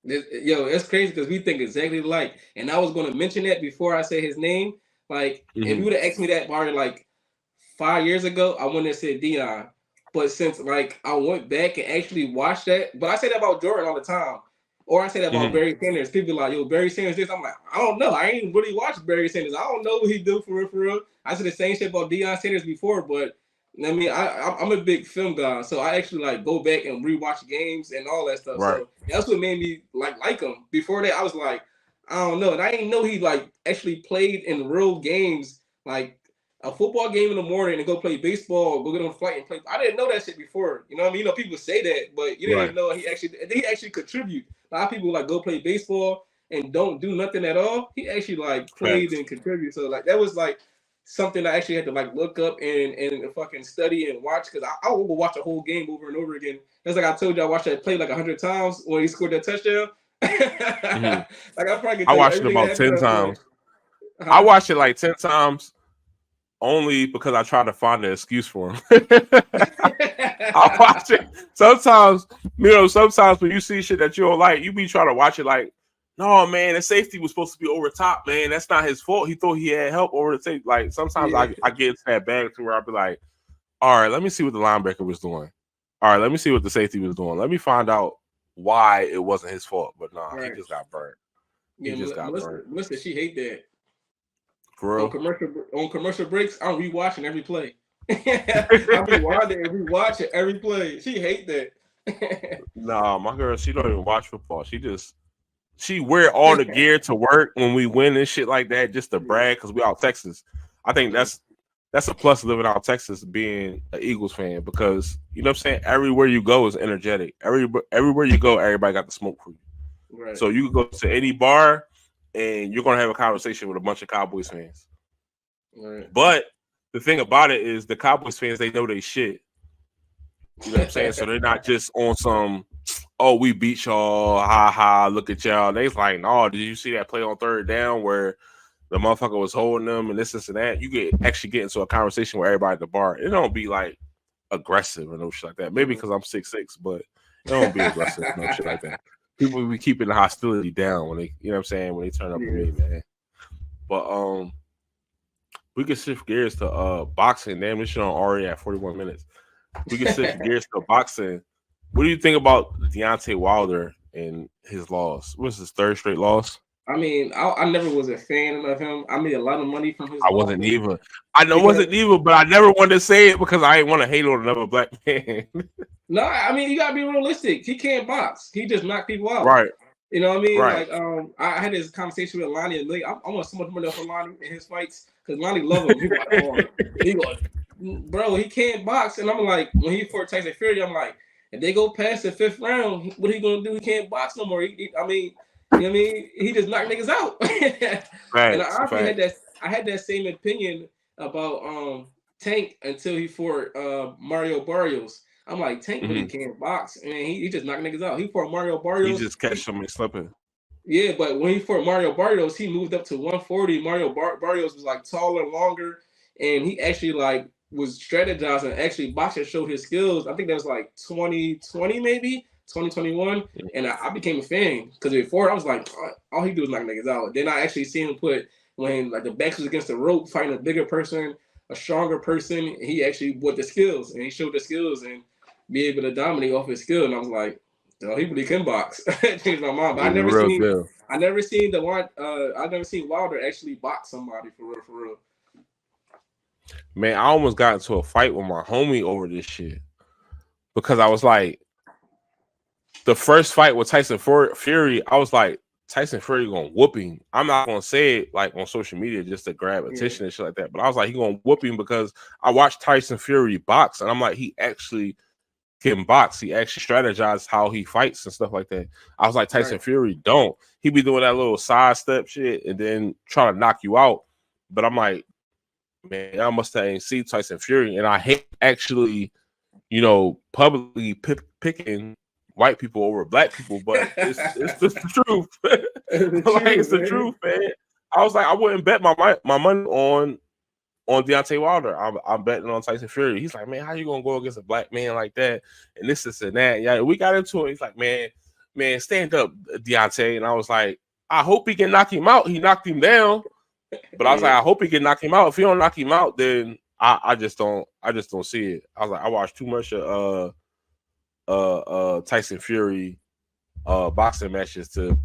Speaker 2: Yo, it's crazy because we think exactly alike. And I was going to mention that before I say his name. Like, if you would have asked me that probably like 5 years ago, I wouldn't have said Deion. But since like I went back and actually watched that, but I say that about Jordan all the time. Or I say that about Barry Sanders. People like, yo, Barry Sanders this. I'm like, I don't know. I ain't really watched Barry Sanders. I don't know what he do for real. I said the same shit about Deion Sanders before, but I mean, I'm a big film guy, so I actually like go back and rewatch games and all that stuff. Right. So that's what made me like him. Before that, I was like, I don't know, and I didn't know he like actually played in real games, like a football game in the morning and go play baseball, go get on a flight and play. I didn't know that shit before. You know what I mean? You know, people say that, but you didn't know he actually contribute. A lot of people like go play baseball and don't do nothing at all. He actually like played and contributed. So like that was like something I actually had to like look up and fucking study and watch, because I will watch a whole game over and over again. That's like I told you, I watched that play like 100 times when he scored that touchdown. Like I
Speaker 1: watched it about 10 times. I watched it like 10 times only because I tried to find an excuse for him. I watch it sometimes. You know, sometimes when you see shit that you don't like, you be trying to watch it like, no, man, the safety was supposed to be over top, man. That's not his fault. He thought he had help over the safety. Like, sometimes I get into that bag to where I'll be like, all right, let me see what the linebacker was doing. All right, let me see what the safety was doing. Let me find out why it wasn't his fault. But nah, he just got burnt.
Speaker 2: He just got burnt. Melissa, she hate that.
Speaker 1: For real?
Speaker 2: On commercial breaks, I'm rewatching every play. I'll be winding and rewatching every play. She hate that.
Speaker 1: Nah, my girl, she don't even watch football. She wear all the gear to work when we win and shit like that, just to brag because we out Texas. I think that's a plus living out Texas, being an Eagles fan, because you know what I'm saying. Everywhere you go is energetic. Everywhere you go, everybody got the smoke for you. Right. So you can go to any bar and you're gonna have a conversation with a bunch of Cowboys fans. Right. But the thing about it is the Cowboys fans, they know they shit. You know what I'm saying? So they're not just on some, oh, we beat y'all, ha ha, look at y'all. They's like, no, did you see that play on third down where the motherfucker was holding them and this and that? You actually get into a conversation with everybody at the bar. It don't be like aggressive or no shit like that. Maybe because I'm 6'6", but it don't be aggressive, no shit like that. People be keeping the hostility down when they, you know what I'm saying, when they turn up to me, man. But We could shift gears to boxing. Damn, this shit on already at 41 minutes. We could shift gears to boxing. What do you think about Deontay Wilder and his loss? What's his third straight loss?
Speaker 2: I mean, I never was a fan of him. I made a lot of money from his
Speaker 1: I
Speaker 2: loss
Speaker 1: wasn't either. I know
Speaker 2: because
Speaker 1: wasn't either, but I never wanted to say it because I didn't want to hate on another black man.
Speaker 2: no, I mean you gotta be realistic. He can't box. He just knocked people out.
Speaker 1: Right,
Speaker 2: You know what I mean?
Speaker 1: right.
Speaker 2: Like, I had this conversation with Lonnie and Lee. I want so much money for Lonnie in his fights because Lonnie love him. He was like, oh, he goes, bro, he can't box. And I'm like, when he fought Tyson Fury, I'm like, if they go past the 5th round, what he gonna do? He can't box no more. I mean, you know what I mean? He just knocked niggas out. And I honestly had that same opinion about Tank until he fought Mario Barrios. I'm like, Tank really can't box, and he just knocked niggas out. He fought Mario Barrios.
Speaker 1: He just catch somebody slipping.
Speaker 2: Yeah, but when he fought Mario Barrios, he moved up to 140. Mario Barrios was like taller, longer, and he actually like was strategizing, actually boxing, showed his skills. I think that was like 2020, maybe 2021, and I became a fan because before I was like, all he do is knock niggas out. Then I actually seen him put when like the backs was against the rope, fighting a bigger person, a stronger person. He actually brought the skills, and he showed the skills and be able to dominate off his skill. And I was like, oh, he really can box. Changed my mind. But I never seen Wilder actually box somebody for real.
Speaker 1: Man, I almost got into a fight with my homie over this shit because I was like, the first fight with Tyson Fury, I was like, Tyson Fury gonna whoop him. I'm not gonna say it like on social media just to grab attention and shit like that, but I was like, he gonna whoop him because I watched Tyson Fury box, and I'm like, he actually can box. He actually strategizes how he fights and stuff like that. I was like, Tyson Fury don't. He be doing that little sidestep shit and then trying to knock you out. But I'm like, man, I must have see Tyson Fury, and I hate actually, publicly picking white people over black people, but it's the truth. It's the truth, man. I was like, I wouldn't bet my money on Deontay Wilder. I'm betting on Tyson Fury. He's like, man, how you gonna go against a black man like that? And this and that. Yeah, we got into it. He's like, man, stand up, Deontay. And I was like, I hope he can knock him out. He knocked him down, but I was like, I hope he can knock him out. If he don't knock him out, then I just don't see it. I was like, I watched too much of Tyson Fury boxing matches to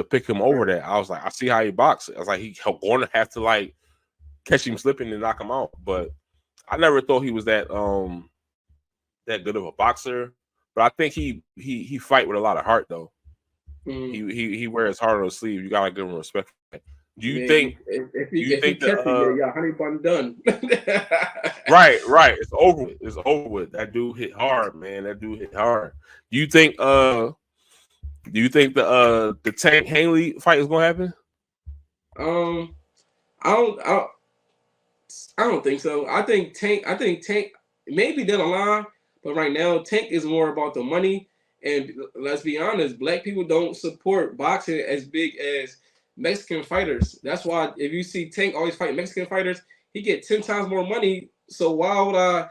Speaker 1: pick him over that. I was like, I see how he boxes. I was like, he's going to have to like catch him slipping and knock him out. But I never thought he was that good of a boxer. But I think he fight with a lot of heart though. He wears heart on his sleeve. You gotta give him respect. Do you think?
Speaker 2: If he kept it, yeah, honey bun done.
Speaker 1: Right. It's over. It's over with. That dude hit hard, man. That dude hit hard. Do you think? The Tank Hanley fight is gonna happen?
Speaker 2: I don't think so. I think Tank maybe down the line, but right now Tank is more about the money. And let's be honest, black people don't support boxing as big as Mexican fighters. That's why if you see Tank always fight Mexican fighters, he get 10 times more money. So why would I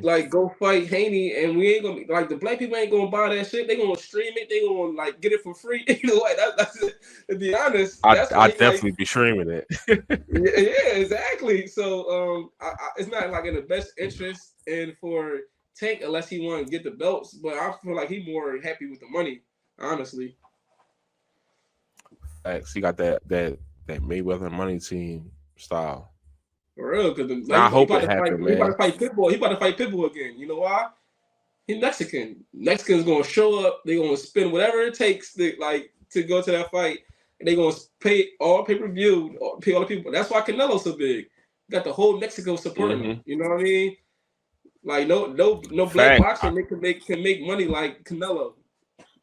Speaker 2: like go fight Haney, and we ain't gonna like the black people ain't gonna buy that shit. They gonna stream it. They gonna like get it for free. That's to be honest.
Speaker 1: I definitely be streaming it.
Speaker 2: yeah, exactly. So it's not like in the best interest and for Tank unless he want to get the belts. But I feel like he more happy with the money, honestly.
Speaker 1: He got that Mayweather money team style.
Speaker 2: For real, because
Speaker 1: I hope it happens, man.
Speaker 2: He about to fight Pitbull. He about to fight Pitbull again. You know why? He's Mexican. Mexicans gonna show up. They gonna spend whatever it takes to go to that fight. And they gonna pay all pay-per-view, pay all the people. That's why Canelo's so big. Got the whole Mexico supporting him. You know what I mean? Like no black boxer can make money like Canelo.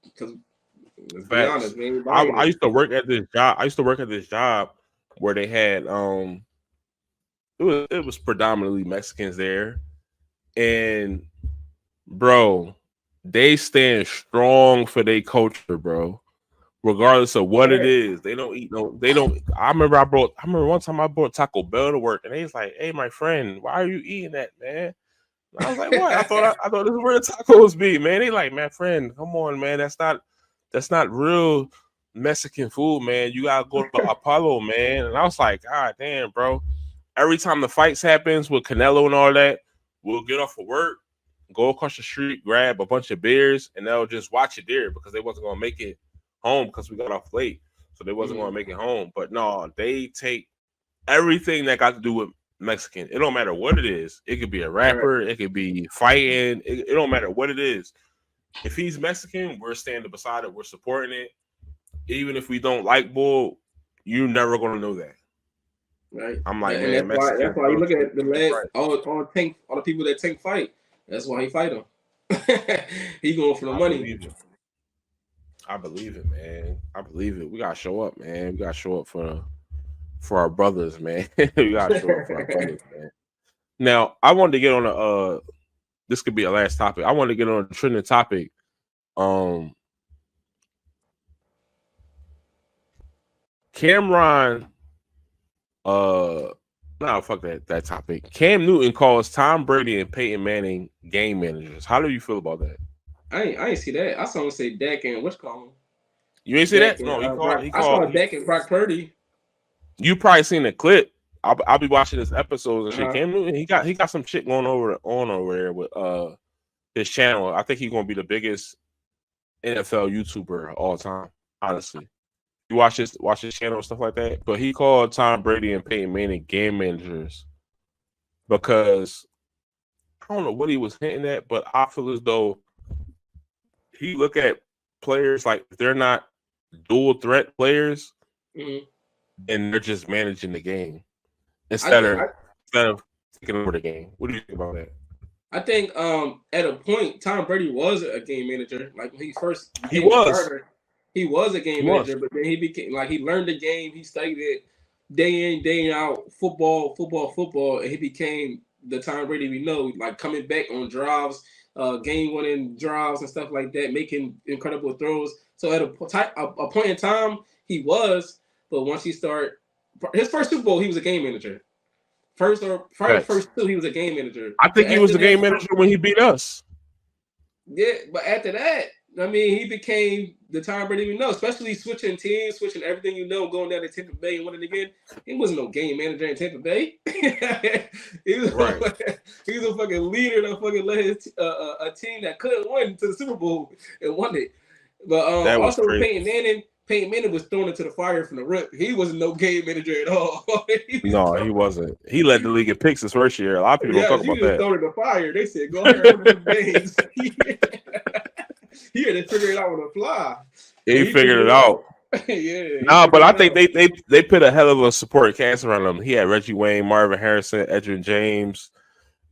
Speaker 2: Because let's be honest, man.
Speaker 1: I used to work at this job. Where they had it was predominantly Mexicans there, and bro, they stand strong for their culture, bro. Regardless of what it is, they don't eat they don't. I remember one time I brought Taco Bell to work, and they was like, "Hey, my friend, why are you eating that, man?" And I was like, "What?" I thought this is where the tacos be, man. They like, "Man, friend, come on, man. That's not real Mexican food, man. You gotta go to Apollo, man." And I was like, "God damn, bro." every time the fights happens with Canelo and all that, we'll get off of work, go across the street, grab a bunch of beers, and they'll just watch it there because they wasn't gonna make it home because we got off late, so they wasn't gonna make it home. But no, they take everything that got to do with Mexican. It don't matter what it is. It could be a rapper. It could be fighting. It don't matter what it is. If he's Mexican, we're standing beside it. We're supporting it. Even if we don't like bull, you're never gonna know that.
Speaker 2: Right.
Speaker 1: I'm like,
Speaker 2: and
Speaker 1: man,
Speaker 2: that's why you look at the last all the people that Tank fight. That's why he fight them. He going for the money.
Speaker 1: I believe it, man. I believe it. We gotta show up, man. We gotta show up for our brothers, man. We gotta show up for our brothers, man. Now, I wanted to get on a this could be a last topic. I wanted to get on a trending topic. Cameron, no, fuck that topic. Cam Newton calls Tom Brady and Peyton Manning game managers. How do you feel about that?
Speaker 2: I ain't see that. I saw him say Dak and what's called.
Speaker 1: You ain't see that? No, he called.
Speaker 2: I saw Dak and Brock Purdy.
Speaker 1: You probably seen the clip. I'll be watching this episode and shit. Cam Newton, he got some shit going on over there with his channel. I think he's gonna be the biggest NFL YouTuber of all time. Honestly, you watch his channel and stuff like that. But he called Tom Brady and Peyton Manning game managers because I don't know what he was hinting at, but I feel as though he look at players like if they're not dual threat players, and they're just managing the game instead of taking over the game. What do you think about that?
Speaker 2: I think at a point Tom Brady was a game manager. Like when he first became a starter, he was a game manager, but then he became like he learned the game, he studied it day in, day out, football, and he became the Tom Brady we know, like coming back on drives, game-winning drives and stuff like that, making incredible throws. So at a point in time, he was, but once he started his first Super Bowl, he was a game manager. First two, he was a game manager.
Speaker 1: I think he was a game manager when he beat us.
Speaker 2: Yeah, but after that, I mean, he became the Tom Brady we know, especially switching teams, switching everything going down to Tampa Bay and winning again. He wasn't no game manager in Tampa Bay. he was a fucking leader that fucking led his, a team that couldn't win to the Super Bowl and won it. But also Peyton Manning was thrown into the fire from the rip. He wasn't no game manager at all.
Speaker 1: He wasn't. He led the league in picks his first year. A lot of people don't talk about that.
Speaker 2: Thrown in the fire. They said, go ahead and win the games. He had to figure it out on the fly.
Speaker 1: He figured it out. But I think they put a hell of a support cast around him. He had Reggie Wayne, Marvin Harrison, Edgerrin James.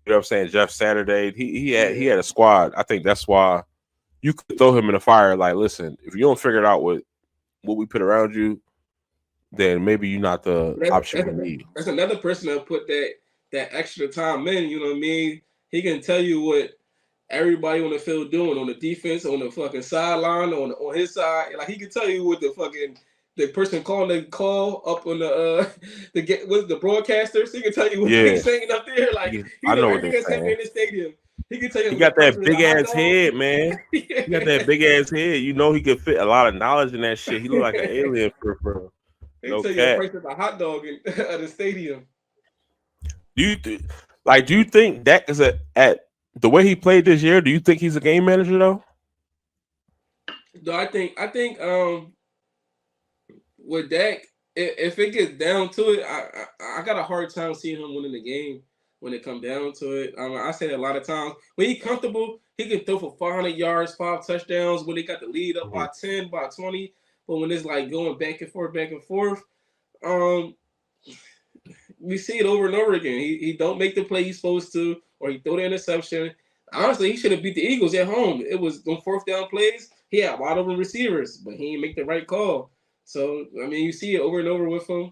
Speaker 1: You know what I'm saying? Jeff Saturday. He had a squad. I think that's why you could throw him in the fire. Like, listen, if you don't figure it out with what we put around you, then maybe you're not the option we need.
Speaker 2: That's another person that put that extra time in. You know what I mean? He can tell you what everybody on the field doing on the defense, on the fucking sideline, on his side. Like he can tell you what the person calling the call up on the broadcasters. He can tell you what they're saying up there. Like
Speaker 1: I know what they're saying in
Speaker 2: the stadium. He can tell you.
Speaker 1: He got that big ass head, man. He got that big ass head. You know he could fit a lot of knowledge in that shit. He look like an alien for
Speaker 2: he can tell you the price of a hot dog at the stadium.
Speaker 1: Do you think Dak is at the way he played this year? Do you think he's a game manager though?
Speaker 2: No, I think with Dak, if it gets down to it, I got a hard time seeing him winning the game. When it come down to it, I say it a lot of times. When he's comfortable, he can throw for 500 yards, 5 touchdowns. When they got the lead up by 10, by 20, but when it's like going back and forth, we see it over and over again. He don't make the play he's supposed to, or he throw the interception. Honestly, he should have beat the Eagles at home. It was them 4th down plays. He had wide open receivers, but he didn't make the right call. So I mean, you see it over and over with him.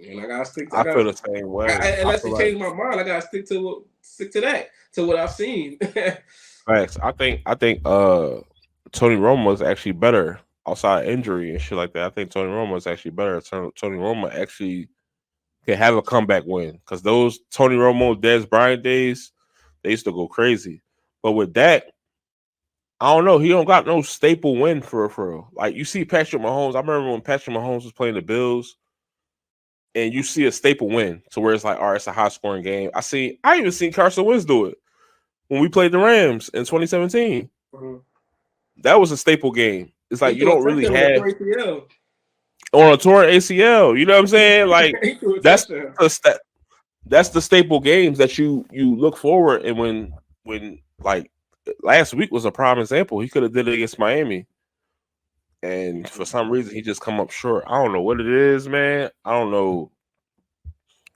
Speaker 2: And I gotta stick. I
Speaker 1: feel the same way.
Speaker 2: Unless he change my mind, I gotta stick to what I've seen.
Speaker 1: Facts. I think Tony Romo is actually better outside injury and shit like that. I think Tony Romo is actually better. Tony Romo actually can have a comeback win because those Tony Romo, Dez Bryant days, they used to go crazy. But with that, I don't know. He don't got no staple win for real. Like you see Patrick Mahomes. I remember when Patrick Mahomes was playing the Bills. and you see a staple win to where it's like, all right, it's a high scoring game. I even seen Carson Wentz do it when we played the Rams in 2017.
Speaker 2: Mm-hmm.
Speaker 1: That was a staple game. It's like
Speaker 2: He
Speaker 1: you
Speaker 2: threw a
Speaker 1: don't really
Speaker 2: touchdown with a
Speaker 1: have
Speaker 2: torn ACL.
Speaker 1: on a torn ACL. You know what I'm saying? Like
Speaker 2: He threw a
Speaker 1: that's
Speaker 2: touchdown.
Speaker 1: that's the staple games that you look forward. And when like last week was a prime example. He could have did it against Miami, and for some reason he just come up short. I don't know what it is, man. I don't know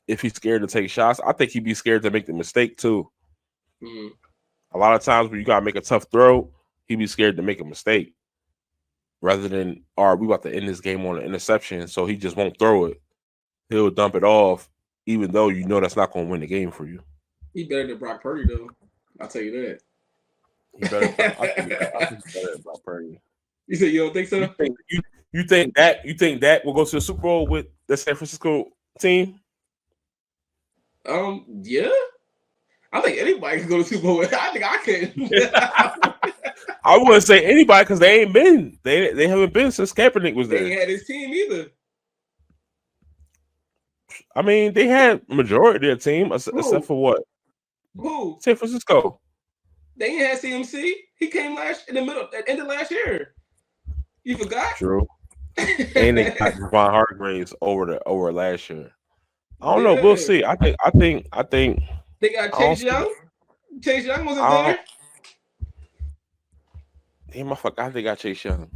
Speaker 1: if he's scared to take shots. I think he'd be scared to make the mistake too.
Speaker 2: Mm-hmm.
Speaker 1: A lot of times when you gotta make a tough throw, he'd be scared to make a mistake rather than, all right, we about to end this game on an interception, so he just won't throw it. He'll dump it off, even though you know that's not going to win the game for you.
Speaker 2: He better than Brock Purdy, though. I'll tell you that.
Speaker 1: He better. I think he's better than Brock Purdy.
Speaker 2: You said you don't think so?
Speaker 1: You think that will go to the Super Bowl with the San Francisco team?
Speaker 2: Yeah. I think anybody can go to the Super Bowl. I think I can.
Speaker 1: I wouldn't say anybody because they ain't been. They haven't been since Kaepernick was there.
Speaker 2: They ain't had his team either.
Speaker 1: I mean, they had majority of their team except for what?
Speaker 2: Who?
Speaker 1: San Francisco.
Speaker 2: They ain't had CMC. He came at the end of last year. You forgot?
Speaker 1: True. And they got Javon Hargraves over last year. I don't know. We'll see. I think
Speaker 2: they got Chase Young. Chase Young wasn't there.
Speaker 1: Damn, I forgot they got Chase Young.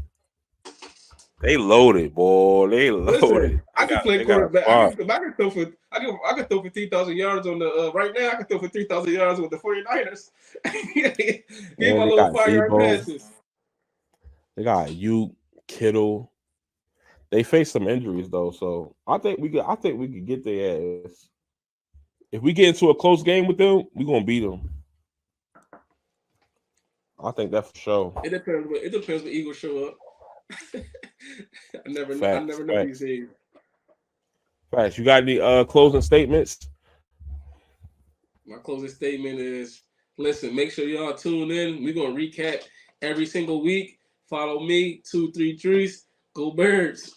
Speaker 1: They loaded, boy. They loaded.
Speaker 2: Listen, I can play quarterback. I can throw for 3,000 yards on the right now. I can throw for 3,000 yards with the 49ers. Give my little 5-yard passes.
Speaker 1: They got you, Kittle. They face some injuries though, so I think we could get their ass. If we get into a close game with them, we're gonna beat them. I think that's for sure.
Speaker 2: It depends when Eagles show up. I never know these days.
Speaker 1: Facts. You got any closing statements?
Speaker 2: My closing statement is: listen, make sure y'all tune in. We're gonna recap every single week. Follow me, 233s. Go Birds.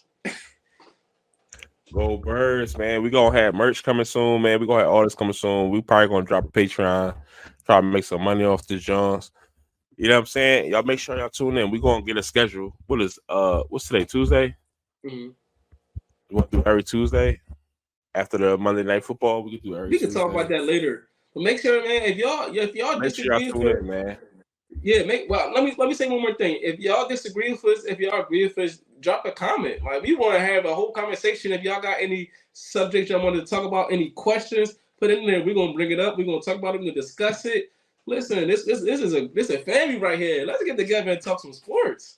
Speaker 1: Go Birds, man. We're gonna have merch coming soon, man. We're gonna have all this coming soon. We probably gonna drop a Patreon, try to make some money off the Johns. You know what I'm saying? Y'all make sure y'all tune in. We're gonna get a schedule. What's today? Tuesday?
Speaker 2: Mm-hmm.
Speaker 1: We want to do every Tuesday after the Monday Night Football. We can do every Tuesday.
Speaker 2: We can talk about that later. But make sure, man, if y'all disagree with it,
Speaker 1: man.
Speaker 2: Yeah, let me say one more thing. If y'all disagree with us, if y'all agree with us, drop a comment. Like, we want to have a whole conversation. If y'all got any subjects y'all want to talk about, any questions, put it in there. We're gonna bring it up. We're gonna talk about it. We're gonna discuss it. Listen, this is a family right here. Let's get together and talk some sports.